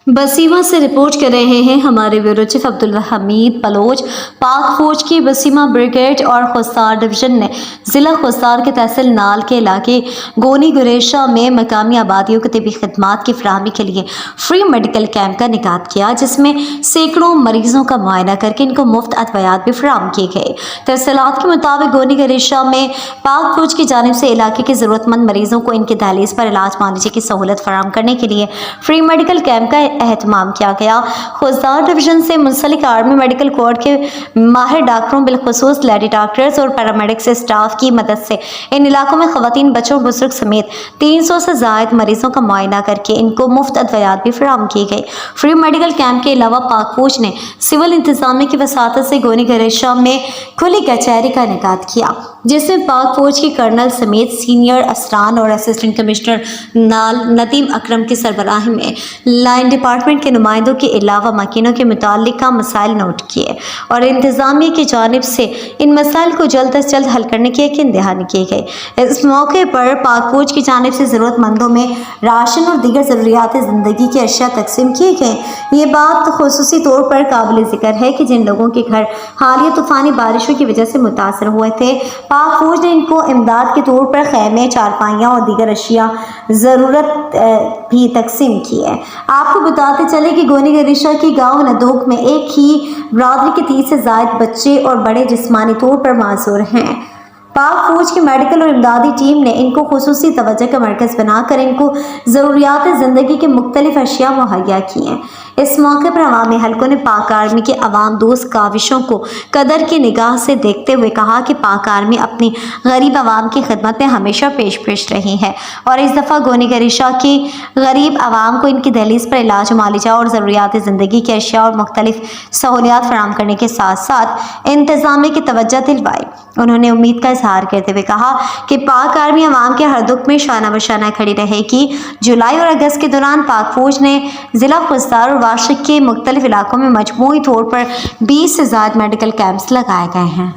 बसीमा से रिपोर्ट कर रहे हैं हमारे ब्यूरो चीफ अब्दुल हमीद बलोच। पाक फौज की बसीमा ब्रिगेड और खुस्तार डिवीजन ने ज़िला खुस्तार के तहसील नाल के इलाके गोनी गुरेशा में मकामी आबादियों को तिबी खदमात की फराहमी के लिए फ्री मेडिकल कैंप का इनेकाद किया, जिसमें सैकड़ों मरीजों का मुआयना करके इनको मुफ्त अदवियात भी फराहम किए गए। तरसलात के मुताबिक गोनी गुरेशा में पाक फौज की जानिब से इलाके के ज़रूरतमंद मरीजों को इनके दहलीज पर इलाज मुआवजे की सहूलत फराहम करने के लिए फ्री मेडिकल कैंप का एहतमाम किया गया। खुस्तार डिवीजन से मुंसलिक आर्मी मेडिकल कोर के माहिर डॉक्टरों बिलखुसूस लेडी डॉक्टर्स और पैरामेडिक्स स्टाफ की मदद से इन इलाकों में खवातीन, बच्चों, बुजुर्ग समेत 300 से ज़ायद मरीजों का मुआयना करके इनको मुफ्त अदवियात भी फराहम किए गए। फ्री मेडिकल कैंप के अलावा पाक फौज ने सिविल इंतजामिया की वसातत से गोनी गुरेशा में खुली कचहरी का इनेकाद किया, जिसमें पाक फौज के कर्नल समेत सीनियर अफसरान और असिस्टेंट कमिश्नर नाल नदीम अकरम की सरबराही में लाइन डिपार्टमेंट के नुमाइंदों के अलावा मकीनों के मुताल्लिका मसाइल नोट किए और इंतजामिया की जानिब से इन मसाइल को जल्द अज जल्द हल करने के यकीन दहानी किए गए। इस मौके पर पाक फौज की जानिब से ज़रूरतमंदों में राशन और दीगर ज़रूरियात ज़िंदगी की अशिया तकसीम किए गए। ये बात खुसूसी तौर पर काबिल ज़िक्र है कि जिन लोगों के घर हालिया तूफ़ानी बारिशों की वजह से मुतासर हुए थे, पाक फौज ने इनको इमदाद के तौर पर खैमे, चारपाइयाँ और दीगर अशिया ज़रूरत भी तकसीम की है। आपको बताते चले कि गोनी गुरेशा की गांव नदोक में एक ही बरादरी के 30 से ज़ायद बच्चे और बड़े जिस्मानी तौर पर माजूर हैं। पाक फौज की मेडिकल और इमदादी टीम ने इनको खुसूसी तवज्जो का मरकज़ बनाकर इनको ज़रूरियात ज़िंदगी के मुख्तलिफ अशिया मुहैया की हैं। इस मौके पर अवामी हलकों ने पाक आर्मी के अवाम दोस्त काविशों को कदर की निगाह से देखते हुए कहा कि पाक आर्मी अपनी गरीब अवाम की खिदमत में हमेशा पेश रही है और इस दफ़ा गोनी गुरेशा की गरीब अवाम को इनकी दहलीज पर इलाज, मुआलजा और ज़रूरियात ज़िंदगी के अशिया और मुख्तलिफ सहूलियात फराहम करने के साथ साथ इंतज़ामिया की तवज्जो दिलवाई। उन्होंने उम्मीद का इजहार करते हुए कहा कि पाक आर्मी अवाम के हर दुख में शाना बशाना खड़ी रहेगी। जुलाई और अगस्त के दौरान पाक फौज ने ज़िला खुस्तार और वाशिक के मुख्तलिफ इलाकों में मजमूई तौर पर 20 से ज़ायद मेडिकल कैंप्स लगाए गए हैं।